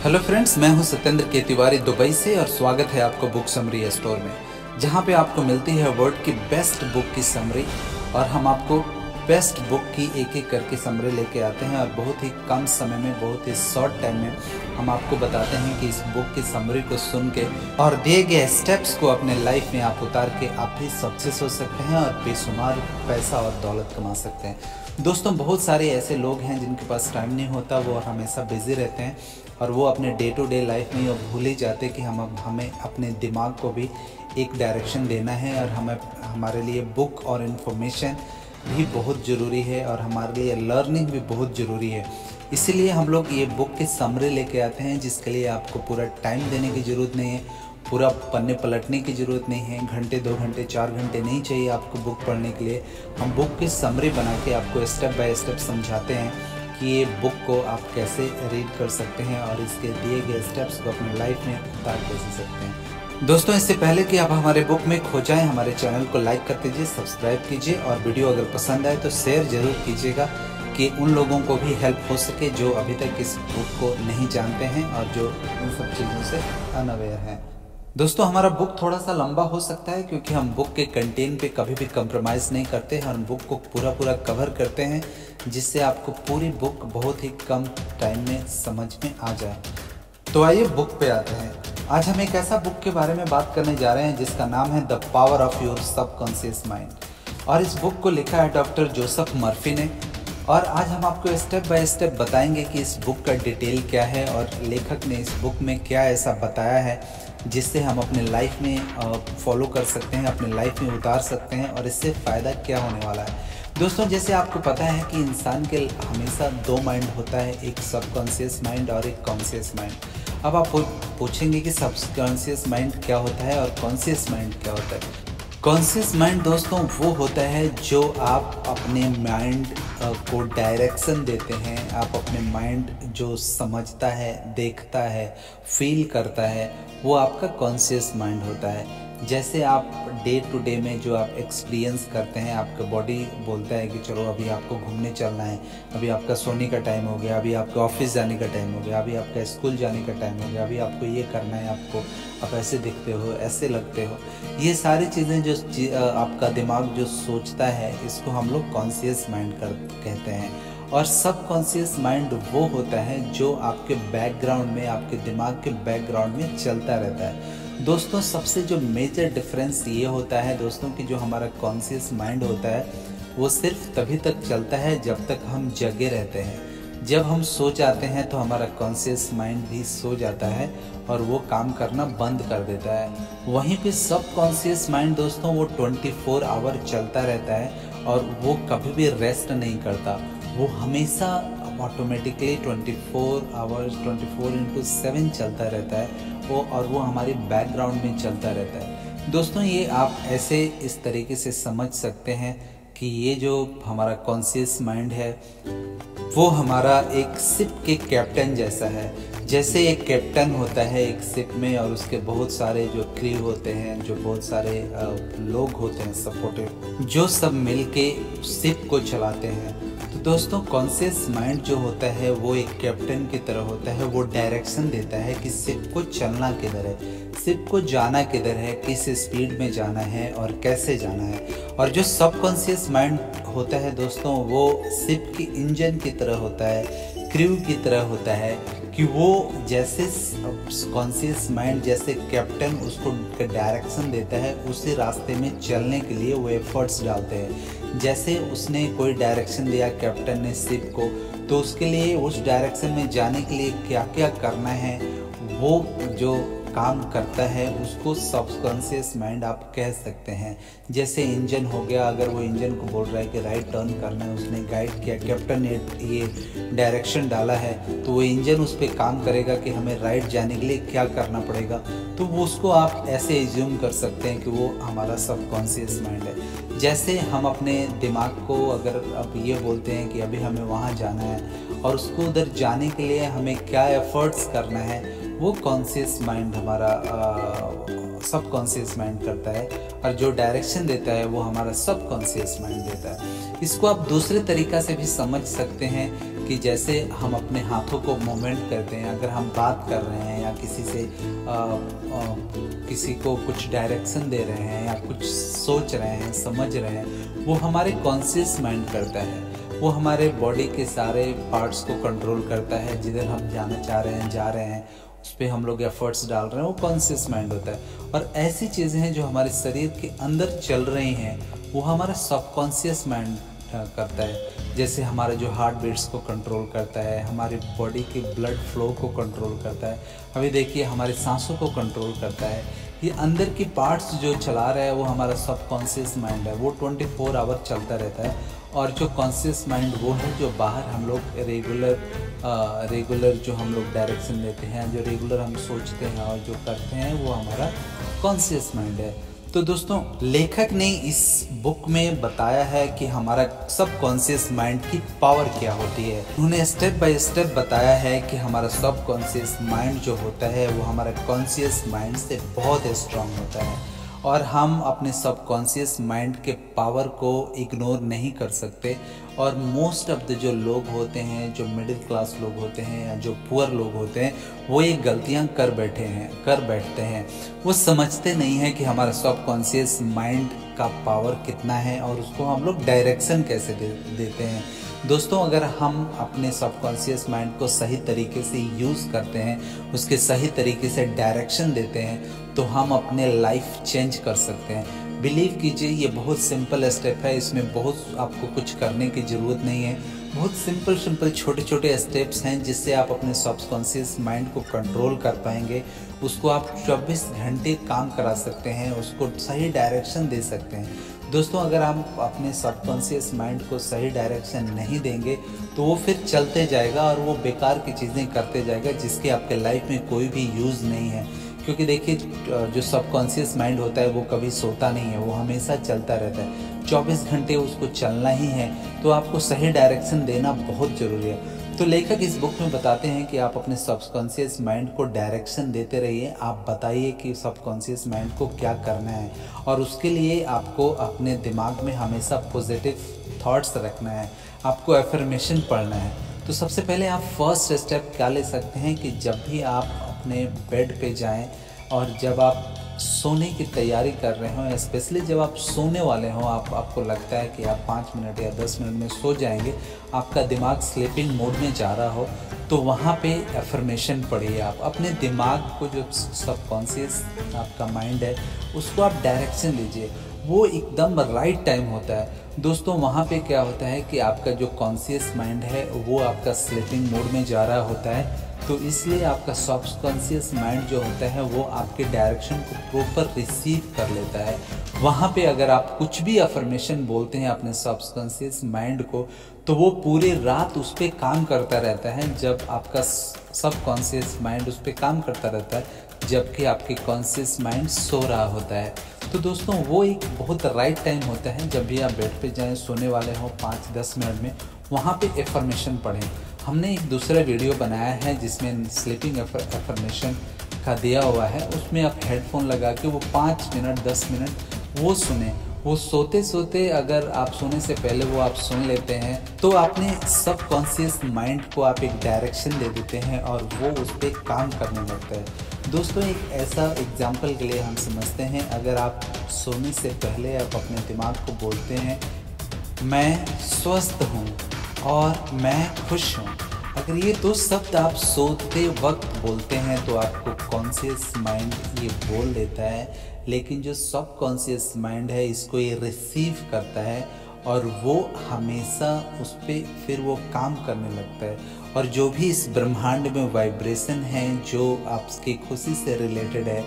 Hello friends, मैं हूं सत्येंद्र के तिवारी दुबई से और स्वागत है आपको बुक समरी स्टोर में, जहां पे आपको मिलती है वर्ल्ड की बेस्ट बुक की समरी। और हम आपको बेस्ट बुक की एक एक करके समरी लेके आते हैं और बहुत ही कम समय में, बहुत ही शॉर्ट टाइम में हम आपको बताते हैं कि इस बुक की समरी को सुन के और दिए गए स्टेप्स को अपने लाइफ में आप उतार के आप भी सक्सेस हो सकते हैं और बेशुमार पैसा और दौलत कमा सकते हैं। दोस्तों, बहुत सारे ऐसे लोग हैं जिनके पास टाइम नहीं होता, वो हमेशा बिजी रहते हैं और वो अपने डे टू डे लाइफ में भूल ही जाते कि हमें अपने दिमाग को भी एक डायरेक्शन देना है और हमारे लिए बुक और इन्फॉर्मेशन भी बहुत ज़रूरी है और हमारे लिए लर्निंग भी बहुत ज़रूरी है। इसीलिए हम लोग ये बुक की समरी लेके आते हैं, जिसके लिए आपको पूरा टाइम देने की ज़रूरत नहीं है, पूरा पन्ने पलटने की ज़रूरत नहीं है, घंटे 2 घंटे 4 घंटे नहीं चाहिए आपको बुक पढ़ने के लिए। हम बुक की समरी बना के आपको स्टेप बाय स्टेप समझाते हैं कि ये बुक को आप कैसे रीड कर सकते हैं और इसके दिए गए स्टेप्स को अपनी लाइफ में उतार कैसे सकते हैं। दोस्तों, इससे पहले कि आप हमारे बुक में खो जाएं, हमारे चैनल को लाइक कर दीजिए, सब्सक्राइब कीजिए और वीडियो अगर पसंद आए तो शेयर ज़रूर कीजिएगा कि उन लोगों को भी हेल्प हो सके जो अभी तक इस बुक को नहीं जानते हैं और जो इन सब चीज़ों से अनअवेयर हैं। दोस्तों, हमारा बुक थोड़ा सा लंबा हो सकता है क्योंकि हम बुक के कंटेंट पे कभी भी कंप्रोमाइज़ नहीं करते हैं। हम बुक को पूरा कवर करते हैं, जिससे आपको पूरी बुक बहुत ही कम टाइम में समझ में आ जाए। तो आइए बुक पे आते हैं। आज हम एक ऐसा बुक के बारे में बात करने जा रहे हैं जिसका नाम है the power of your subconscious mind और इस बुक को लिखा है डॉक्टर जोसेफ मर्फी ने। और आज हम आपको स्टेप बाय स्टेप बताएंगे कि इस बुक का डिटेल क्या है और लेखक ने इस बुक में क्या ऐसा बताया है जिससे हम अपने लाइफ में फॉलो कर सकते हैं, अपने लाइफ में उतार सकते हैं और इससे फ़ायदा क्या होने वाला है। दोस्तों, जैसे आपको पता है कि इंसान के हमेशा 2 माइंड होता है, एक सबकॉन्शियस माइंड और एक कॉन्शियस माइंड। अब आप पूछेंगे कि सबकॉन्शियस माइंड क्या होता है और कॉन्शियस माइंड क्या होता है। कॉन्शियस माइंड दोस्तों वो होता है जो आप अपने माइंड को डायरेक्शन देते हैं, आप अपने माइंड जो समझता है, देखता है, फील करता है, वो आपका कॉन्शियस माइंड होता है। जैसे आप डे टू डे में जो आप एक्सपीरियंस करते हैं, आपका बॉडी बोलता है कि चलो अभी आपको घूमने चलना है, अभी आपका सोने का टाइम हो गया, अभी आपका ऑफिस जाने का टाइम हो गया, अभी आपका स्कूल जाने का टाइम हो गया, अभी आपको ये करना है, आप ऐसे दिखते हो, ऐसे लगते हो। ये सारी चीज़ें जो आपका दिमाग जो सोचता है, इसको हम लोग कॉन्शियस माइंड कहते हैं। और सबकॉन्शियस माइंड वो होता है जो आपके बैकग्राउंड में, आपके दिमाग के बैकग्राउंड में चलता रहता है। दोस्तों, सबसे जो मेजर डिफरेंस ये होता है दोस्तों कि जो हमारा कॉन्शियस माइंड होता है वो सिर्फ तभी तक चलता है जब तक हम जगे रहते हैं। जब हम सो जाते हैं तो हमारा कॉन्शियस माइंड भी सो जाता है और वो काम करना बंद कर देता है। वहीं पे सबकॉन्शियस माइंड दोस्तों वो 24 आवर चलता रहता है और वो कभी भी रेस्ट नहीं करता। वो हमेशा ऑटोमेटिकली 24 आवर्स 24/7 चलता रहता है और वो हमारे बैकग्राउंड में चलता रहता है। दोस्तों, ये आप ऐसे इस तरीके से समझ सकते हैं कि ये जो हमारा कॉन्शियस माइंड है वो हमारा एक शिप के कैप्टन जैसा है। जैसे एक कैप्टन होता है एक शिप में और उसके बहुत सारे जो क्रू होते हैं, जो बहुत सारे लोग होते हैं सपोर्टिव, जो सब मिलके शिप को चलाते हैं। तो दोस्तों, कॉन्शियस माइंड जो होता है वो एक कैप्टन की तरह होता है। वो डायरेक्शन देता है कि शिप को चलना किधर है, शिप को जाना किधर है, किस स्पीड में जाना है और कैसे जाना है। और जो सबकॉन्शियस माइंड होता है दोस्तों वो शिप की इंजन की तरह होता है, क्रू की तरह होता है कि वो जैसे कॉन्शियस माइंड जैसे कैप्टन उसको डायरेक्शन देता है, उसी रास्ते में चलने के लिए वो एफर्ट्स डालते हैं। जैसे उसने कोई डायरेक्शन दिया कैप्टन ने शिप को, तो उसके लिए उस डायरेक्शन में जाने के लिए क्या क्या करना है वो जो काम करता है उसको सबकॉन्शियस माइंड आप कह सकते हैं। जैसे इंजन हो गया, अगर वो इंजन को बोल रहा है कि राइट टर्न करना है, उसने गाइड किया, कैप्टन ने ये डायरेक्शन डाला है, तो वो इंजन उस पर काम करेगा कि हमें राइट जाने के लिए क्या करना पड़ेगा। तो वो उसको आप ऐसे एज्यूम कर सकते हैं कि वो हमारा सबकॉन्शियस माइंड है। जैसे हम अपने दिमाग को अगर अब ये बोलते हैं कि अभी हमें वहाँ जाना है और उसको उधर जाने के लिए हमें क्या एफर्ट्स करना है, वो कॉन्शियस माइंड हमारा सबकॉन्शियस माइंड करता है और जो डायरेक्शन देता है वो हमारा सबकॉन्शियस माइंड देता है। इसको आप दूसरे तरीका से भी समझ सकते हैं कि कि जैसे हम अपने हाथों को मूवमेंट करते हैं, अगर हम बात कर रहे हैं या किसी को कुछ डायरेक्शन दे रहे हैं या कुछ सोच रहे हैं, समझ रहे हैं, वो हमारे कॉन्शियस माइंड करता है। वो हमारे बॉडी के सारे पार्ट्स को कंट्रोल करता है। जिधर हम जाना चाह रहे हैं, जा रहे हैं, उस पर हम लोग एफर्ट्स डाल रहे हैं, वो कॉन्शियस माइंड होता है। और ऐसी चीज़ें हैं जो हमारे शरीर के अंदर चल रही हैं, वो हमारा सबकॉन्शियस माइंड करता है। जैसे हमारे जो हार्ट बीट्स को कंट्रोल करता है, हमारी बॉडी के ब्लड फ्लो को कंट्रोल करता है, अभी देखिए हमारी सांसों को कंट्रोल करता है। ये अंदर की पार्ट्स जो चला रहा है वो हमारा सबकॉन्शियस माइंड है। वो 24 आवर चलता रहता है। और जो कॉन्शियस माइंड वो है जो बाहर हम लोग रेगुलर जो हम लोग डायरेक्शन देते हैं, जो रेगुलर हम सोचते हैं और जो करते हैं, वो हमारा कॉन्शियस माइंड है। तो दोस्तों, लेखक ने इस बुक में बताया है कि हमारा सबकॉन्शियस माइंड की पावर क्या होती है। उन्होंने स्टेप बाय स्टेप बताया है कि हमारा सबकॉन्शियस माइंड जो होता है वो हमारा कॉन्शियस माइंड से बहुत स्ट्रांग होता है और हम अपने सबकॉन्शियस माइंड के पावर को इग्नोर नहीं कर सकते। और मोस्ट ऑफ द जो लोग होते हैं, जो मिडिल क्लास लोग होते हैं या जो पुअर लोग होते हैं, वो ये गलतियां कर बैठते हैं। वो समझते नहीं है कि हमारा सबकॉन्शियस माइंड का पावर कितना है और उसको हम लोग डायरेक्शन कैसे देते हैं। दोस्तों, अगर हम अपने सबकॉन्शियस माइंड को सही तरीके से यूज़ करते हैं, उसके सही तरीके से डायरेक्शन देते हैं, तो हम अपने लाइफ चेंज कर सकते हैं। बिलीव कीजिए, ये बहुत सिंपल स्टेप है। इसमें बहुत आपको कुछ करने की ज़रूरत नहीं है। बहुत सिंपल छोटे छोटे स्टेप्स हैं जिससे आप अपने सबकॉन्शियस माइंड को कंट्रोल कर पाएंगे। उसको आप 24 घंटे काम करा सकते हैं, उसको सही डायरेक्शन दे सकते हैं। दोस्तों, अगर आप अपने सबकॉन्शियस माइंड को सही डायरेक्शन नहीं देंगे तो वो फिर चलते जाएगा और वो बेकार की चीज़ें करते जाएगा जिसके आपके लाइफ में कोई भी यूज़ नहीं है। क्योंकि देखिए, जो सबकॉन्शियस माइंड होता है वो कभी सोता नहीं है, वो हमेशा चलता रहता है। 24 घंटे उसको चलना ही है, तो आपको सही डायरेक्शन देना बहुत ज़रूरी है। तो लेखक इस बुक में बताते हैं कि आप अपने सबकॉन्शियस माइंड को डायरेक्शन देते रहिए। आप बताइए कि सबकॉन्शियस माइंड को क्या करना है और उसके लिए आपको अपने दिमाग में हमेशा पॉजिटिव थॉट्स रखना है, आपको एफर्मेशन पढ़ना है। तो सबसे पहले आप फर्स्ट स्टेप क्या ले सकते हैं कि जब भी आप अपने बेड पे जाएं और जब आप सोने की तैयारी कर रहे हो, स्पेशली जब आप सोने वाले हो, आपको लगता है कि आप 5 मिनट या 10 मिनट में सो जाएंगे, आपका दिमाग स्लीपिंग मोड में जा रहा हो, तो वहाँ पे एफर्मेशन पढ़िए। आप अपने दिमाग को, जो सबकॉन्शियस आपका माइंड है, उसको आप डायरेक्शन दीजिए। वो एकदम राइट टाइम होता है। दोस्तों, वहाँ पे क्या होता है कि आपका जो कॉन्शियस माइंड है वो आपका स्लीपिंग मोड में जा रहा होता है, तो इसलिए आपका सबकॉन्शियस माइंड जो होता है वो आपके डायरेक्शन को प्रॉपर रिसीव कर लेता है। वहाँ पे अगर आप कुछ भी अफर्मेशन बोलते हैं अपने सबकॉन्शियस माइंड को, तो वो पूरी रात उस पर काम करता रहता है। जब आपका सबकॉन्शियस माइंड उस पर काम करता रहता है, जबकि आपके कॉन्शियस माइंड सो रहा होता है। तो दोस्तों, वो एक बहुत राइट टाइम होता है जब भी आप बेड पे जाएं, सोने वाले हों 5-10 मिनट में, वहाँ पे एफर्मेशन पढ़ें। हमने एक दूसरा वीडियो बनाया है जिसमें स्लीपिंग एफर्मेशन का दिया हुआ है। उसमें आप हेडफोन लगा के वो 5 मिनट 10 मिनट वो सुने। वो सोते सोते, अगर आप सोने से पहले वो आप सुन लेते हैं, तो आपने सबकॉन्शियस माइंड को आप एक डायरेक्शन दे देते हैं और वो उस पर काम करने लगता है। दोस्तों, एक ऐसा एग्जाम्पल के लिए हम समझते हैं, अगर आप सोने से पहले आप अपने दिमाग को बोलते हैं, मैं स्वस्थ हूँ और मैं खुश हूँ। अगर ये दो शब्द आप सोते वक्त बोलते हैं तो आपको कॉन्शियस माइंड ये बोल देता है, लेकिन जो सबकॉन्शियस माइंड है इसको ये रिसीव करता है और वो हमेशा उस पर फिर वो काम करने लगता है। और जो भी इस ब्रह्मांड में वाइब्रेशन है, जो आपकी खुशी से रिलेटेड है,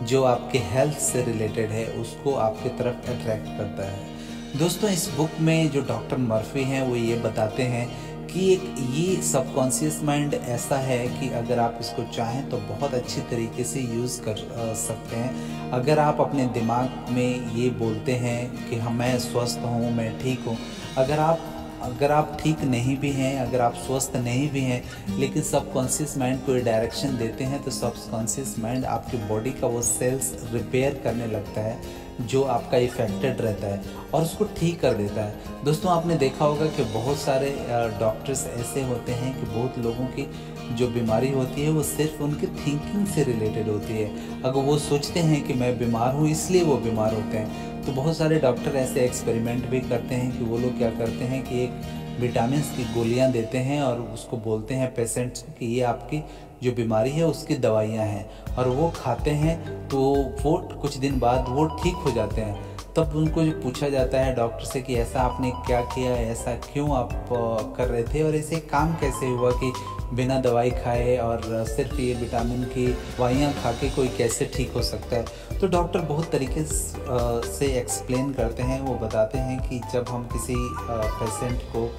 जो आपके हेल्थ से रिलेटेड है, उसको आपकी तरफ अट्रैक्ट करता है। दोस्तों, इस बुक में जो डॉक्टर मर्फी हैं वो ये बताते हैं कि ये सबकॉन्शियस माइंड ऐसा है कि अगर आप इसको चाहें तो बहुत अच्छी तरीके से यूज़ कर सकते हैं। अगर आप अपने दिमाग में ये बोलते हैं कि हाँ, मैं स्वस्थ हूँ, मैं ठीक हूँ, अगर आप अगर आप ठीक नहीं भी हैं, अगर आप स्वस्थ नहीं भी हैं, लेकिन सबकॉन्शियस माइंड को ये डायरेक्शन देते हैं तो सबकॉन्शियस माइंड आपकी बॉडी का वो सेल्स रिपेयर करने लगता है जो आपका इफेक्टेड रहता है और उसको ठीक कर देता है। दोस्तों आपने देखा होगा कि बहुत सारे डॉक्टर्स ऐसे होते हैं कि बहुत लोगों की जो बीमारी होती है वो सिर्फ उनकी थिंकिंग से रिलेटेड होती है। अगर वो सोचते हैं कि मैं बीमार हूँ इसलिए वो बीमार होते हैं, तो बहुत सारे डॉक्टर ऐसे एक्सपेरिमेंट भी करते हैं कि वो लोग क्या करते हैं कि एक विटामिन्स की गोलियां देते हैं और उसको बोलते हैं पेशेंट्स को कि ये आपकी जो बीमारी है उसकी दवाइयां हैं, और वो खाते हैं तो वो कुछ दिन बाद वो ठीक हो जाते हैं। तब उनको जो पूछा जाता है डॉक्टर से कि ऐसा आपने क्या किया, ऐसा क्यों आप कर रहे थे और ऐसे काम कैसे हुआ कि बिना दवाई खाए और सिर्फ ये विटामिन की दवाइयाँ खा के कोई कैसे ठीक हो सकता है। तो डॉक्टर बहुत तरीके से एक्सप्लेन करते हैं। वो बताते हैं कि जब हम किसी पेशेंट को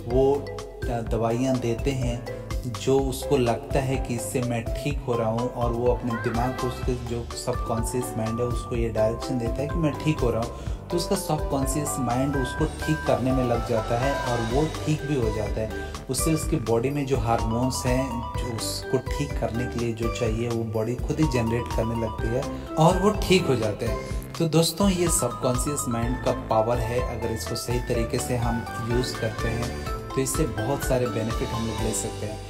वो दवाइयाँ देते हैं जो उसको लगता है कि इससे मैं ठीक हो रहा हूँ, और वो अपने दिमाग को, उसके जो सबकॉन्शियस माइंड है उसको ये डायरेक्शन देता है कि मैं ठीक हो रहा हूँ, तो उसका सबकॉन्शियस माइंड उसको ठीक करने में लग जाता है और वो ठीक भी हो जाता है। उससे उसकी बॉडी में जो हार्मोन्स हैं जो उसको ठीक करने के लिए जो चाहिए वो बॉडी खुद ही जनरेट करने लगती है और वो ठीक हो जाते हैं। तो दोस्तों ये सबकॉन्शियस माइंड का पावर है, अगर इसको सही तरीके से हम यूज़ करते हैं तो इससे बहुत सारे बेनिफिट हम लोग ले सकते हैं।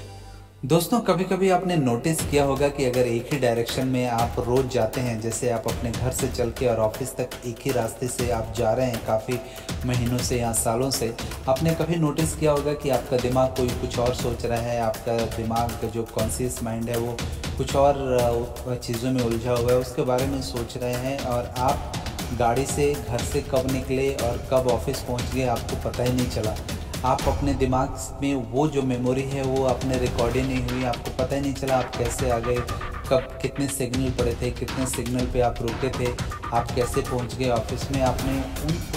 दोस्तों कभी कभी आपने नोटिस किया होगा कि अगर एक ही डायरेक्शन में आप रोज़ जाते हैं, जैसे आप अपने घर से चल के और ऑफिस तक एक ही रास्ते से आप जा रहे हैं काफ़ी महीनों से या सालों से, आपने कभी नोटिस किया होगा कि आपका दिमाग कोई कुछ और सोच रहा है, आपका दिमाग का जो कॉन्शियस माइंड है वो कुछ और चीज़ों में उलझा हुआ है, उसके बारे में सोच रहे हैं, और आप गाड़ी से घर से कब निकले और कब ऑफिस पहुँच गए आपको पता ही नहीं चला। आप अपने दिमाग में वो जो मेमोरी है वो अपने रिकॉर्ड ही नहीं हुई, आपको पता ही नहीं चला आप कैसे आ गए, कब कितने सिग्नल पड़े थे, कितने सिग्नल पे आप रुके थे, आप कैसे पहुंच गए ऑफिस में। आपने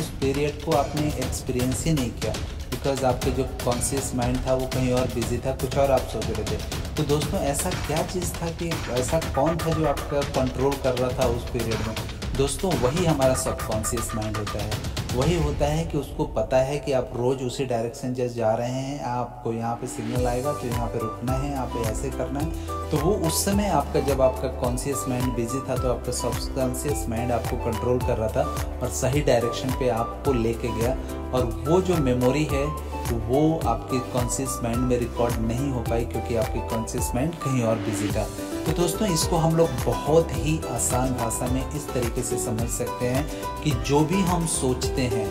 उस पीरियड को आपने एक्सपीरियंस ही नहीं किया, बिकॉज आपके जो कॉन्शियस माइंड था वो कहीं और बिजी था, कुछ और आप सोच रहे थे। तो दोस्तों ऐसा क्या चीज़ था कि ऐसा कौन था जो आपका कंट्रोल कर रहा था उस पीरियड में? दोस्तों वही हमारा सबकॉन्शियस माइंड होता है। वही होता है कि उसको पता है कि आप रोज़ उसी डायरेक्शन जैसे जा रहे हैं, आपको यहाँ पे सिग्नल आएगा तो यहाँ पे रुकना है, यहाँ पे ऐसे करना है। तो वो उस समय आपका, जब आपका कॉन्शियस माइंड बिजी था तो आपका सबकॉन्शियस माइंड आपको कंट्रोल कर रहा था और सही डायरेक्शन पे आपको लेके गया, और वो जो मेमोरी है वो आपके कॉन्शियस माइंड में रिकॉर्ड नहीं हो पाई क्योंकि आपकी कॉन्शियस माइंड कहीं और बिजी था। तो दोस्तों इसको हम लोग बहुत ही आसान भाषा में इस तरीके से समझ सकते हैं कि जो भी हम सोचते हैं,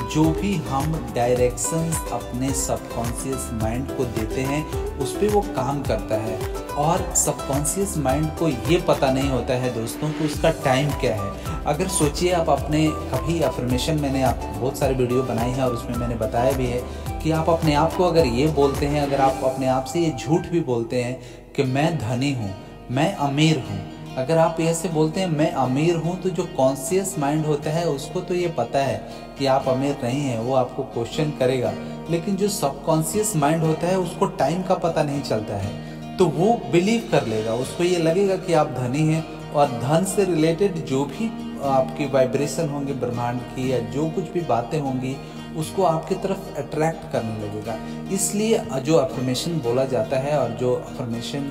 जो भी हम डायरेक्शंस अपने सबकॉन्शियस माइंड को देते हैं उस पर वो काम करता है, और सबकॉन्शियस माइंड को ये पता नहीं होता है दोस्तों कि उसका टाइम क्या है। अगर सोचिए आप अपने कभी अफर्मेशन, मैंने आप बहुत सारे वीडियो बनाई है और उसमें मैंने बताया भी है कि आप अपने आप को अगर ये बोलते हैं, अगर आप अपने आप से ये झूठ भी बोलते हैं कि मैं धनी हूँ, मैं अमीर हूँ, अगर आप ऐसे बोलते हैं मैं अमीर हूँ, तो जो कॉन्शियस माइंड होता है उसको तो ये पता है कि आप अमीर नहीं हैं, वो आपको क्वेश्चन करेगा। लेकिन जो सबकॉन्शियस माइंड होता है उसको टाइम का पता नहीं चलता है, तो वो बिलीव कर लेगा, उसको ये लगेगा कि आप धनी हैं, और धन से रिलेटेड जो भी आपकी वाइब्रेशन होंगी ब्रह्मांड की, या जो कुछ भी बातें होंगी उसको आपकी तरफ अट्रैक्ट करने लगेगा। इसलिए जो अफर्मेशन बोला जाता है और जो अफर्मेशन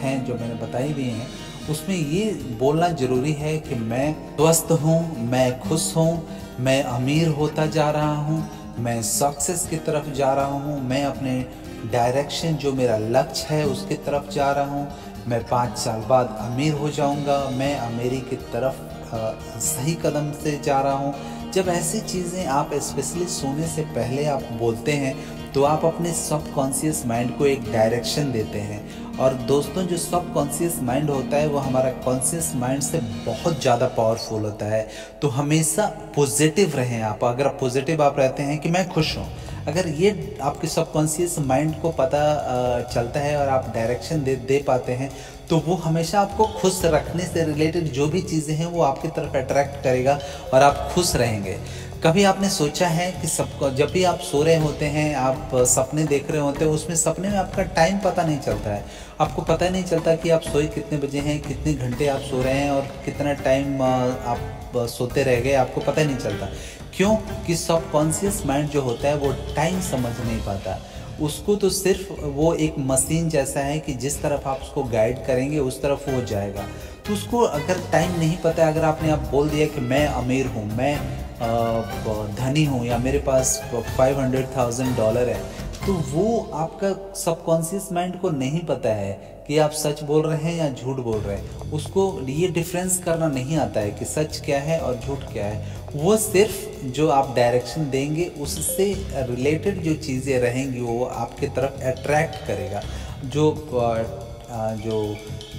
हैं जो मैंने बताई भी हैं, उसमें ये बोलना ज़रूरी है कि मैं स्वस्थ हूँ, मैं खुश हूँ, मैं अमीर होता जा रहा हूँ, मैं सक्सेस की तरफ जा रहा हूँ, मैं अपने डायरेक्शन जो मेरा लक्ष्य है उसकी तरफ जा रहा हूँ, मैं 5 साल बाद अमीर हो जाऊँगा, मैं अमीरी की तरफ सही कदम से जा रहा हूँ। जब ऐसी चीज़ें आप स्पेशली सोने से पहले आप बोलते हैं तो आप अपने सबकॉन्शियस माइंड को एक डायरेक्शन देते हैं। और दोस्तों जो सबकॉन्शियस माइंड होता है वो हमारा कॉन्शियस माइंड से बहुत ज़्यादा पावरफुल होता है। तो हमेशा पॉजिटिव रहें आप। अगर आप पॉजिटिव आप रहते हैं कि मैं खुश हूँ, अगर ये आपके सबकॉन्शियस माइंड को पता चलता है और आप डायरेक्शन दे पाते हैं, तो वो हमेशा आपको खुश रखने से रिलेटेड जो भी चीज़ें हैं वो आपकी तरफ अट्रैक्ट करेगा और आप खुश रहेंगे। कभी आपने सोचा है कि सबको जब भी आप सो रहे होते हैं, आप सपने देख रहे होते हैं, उसमें सपने में आपका टाइम पता नहीं चलता है। आपको पता नहीं चलता कि आप सोए कितने बजे हैं, कितने घंटे आप सो रहे हैं और कितना टाइम आप सोते रह गए, आपको पता नहीं चलता। क्यों? कि सबकॉन्शियस माइंड जो होता है वो टाइम समझ नहीं पाता। उसको तो सिर्फ वो एक मशीन जैसा है कि जिस तरफ आप उसको गाइड करेंगे उस तरफ वो जाएगा। तो उसको अगर टाइम नहीं पता है, अगर आपने आप बोल दिया कि मैं अमीर हूँ, मैं धनी हूँ या मेरे पास $500,000 है, तो वो आपका सबकॉन्शियस माइंड को नहीं पता है कि आप सच बोल रहे हैं या झूठ बोल रहे हैं। उसको ये डिफरेंस करना नहीं आता है कि सच क्या है और झूठ क्या है। वो सिर्फ जो आप डायरेक्शन देंगे उससे रिलेटेड जो चीज़ें रहेंगी वो आपके तरफ अट्रैक्ट करेगा। जो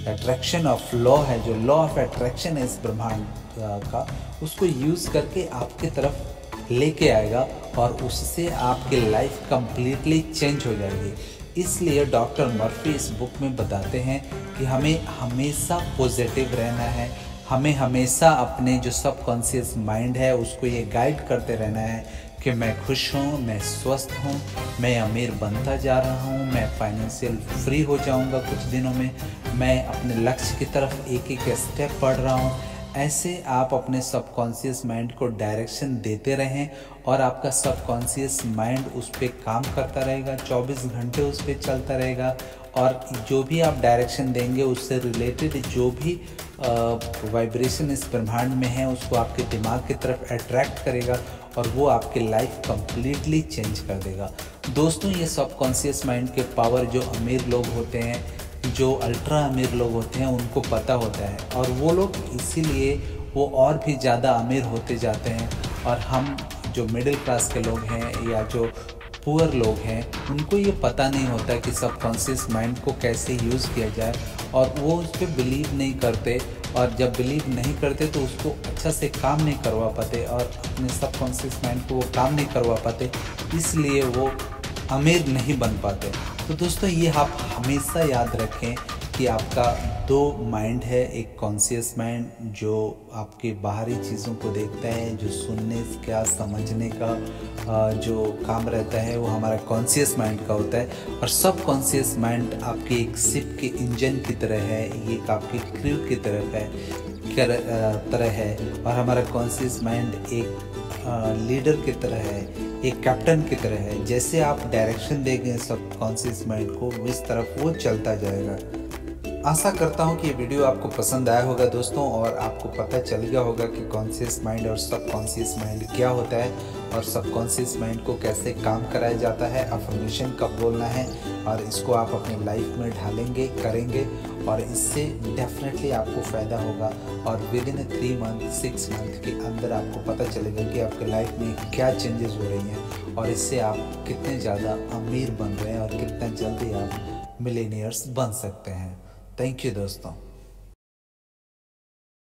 अट्रैक्शन ऑफ लॉ है, जो लॉ ऑफ अट्रैक्शन है इस ब्रह्मांड का, उसको यूज़ करके आपके तरफ लेके आएगा और उससे आपकी लाइफ कंप्लीटली चेंज हो जाएगी। इसलिए डॉक्टर मर्फी इस बुक में बताते हैं कि हमें हमेशा पॉजिटिव रहना है, हमें हमेशा अपने जो सबकॉन्शियस माइंड है उसको ये गाइड करते रहना है कि मैं खुश हूँ, मैं स्वस्थ हूँ, मैं अमीर बनता जा रहा हूँ, मैं फाइनेंशियल फ्री हो जाऊँगा कुछ दिनों में, मैं अपने लक्ष्य की तरफ एक एक स्टेप बढ़ रहा हूँ। ऐसे आप अपने सबकॉन्शियस माइंड को डायरेक्शन देते रहें और आपका सबकॉन्शियस माइंड उस पर काम करता रहेगा, 24 घंटे उस पर चलता रहेगा और जो भी आप डायरेक्शन देंगे उससे रिलेटेड जो भी वाइब्रेशन इस ब्रह्मांड में है उसको आपके दिमाग की तरफ अट्रैक्ट करेगा और वो आपकी लाइफ कंप्लीटली चेंज कर देगा। दोस्तों, ये सबकॉन्शियस माइंड के पावर जो अमीर लोग होते हैं, जो अल्ट्रा अमीर लोग होते हैं, उनको पता होता है और वो लोग इसीलिए वो और भी ज़्यादा अमीर होते जाते हैं। और हम जो मिडिल क्लास के लोग हैं या जो पुअर लोग हैं, उनको ये पता नहीं होता कि सबकॉन्शियस माइंड को कैसे यूज़ किया जाए और वो उस पर बिलीव नहीं करते और जब बिलीव नहीं करते तो उसको अच्छा से काम नहीं करवा पाते और अपने सबकॉन्शियस माइंड को वो काम नहीं करवा पाते, इसलिए वो अमीर नहीं बन पाते। तो दोस्तों, ये आप हमेशा याद रखें कि आपका दो माइंड है, एक कॉन्शियस माइंड जो आपके बाहरी चीज़ों को देखता है, जो सुनने का समझने का जो काम रहता है वो हमारा कॉन्शियस माइंड का होता है और सब कॉन्शियस माइंड आपके एक शिप के इंजन की तरह है, ये आपकी क्रू की तरह है और हमारा कॉन्शियस माइंड एक लीडर की तरह है, एक कैप्टन की तरह है। जैसे आप डायरेक्शन देंगे सबकॉन्शियस माइंड को, उस तरफ वो चलता जाएगा। आशा करता हूँ कि ये वीडियो आपको पसंद आया होगा दोस्तों और आपको पता चल गया होगा कि कॉन्शियस माइंड और सबकॉन्शियस माइंड क्या होता है और सबकॉन्शियस माइंड को कैसे काम कराया जाता है, अफर्मेशन कब बोलना है और इसको आप अपनी लाइफ में ढालेंगे, करेंगे और इससे डेफिनेटली आपको फ़ायदा होगा और विद इन 3 मंथ 6 मंथ के अंदर आपको पता चलेगा कि आपके लाइफ में क्या चेंजेस हो रही हैं और इससे आप कितने ज़्यादा अमीर बन रहे हैं और कितना जल्दी आप मिलेनियर्स बन सकते हैं। थैंक यू दोस्तों।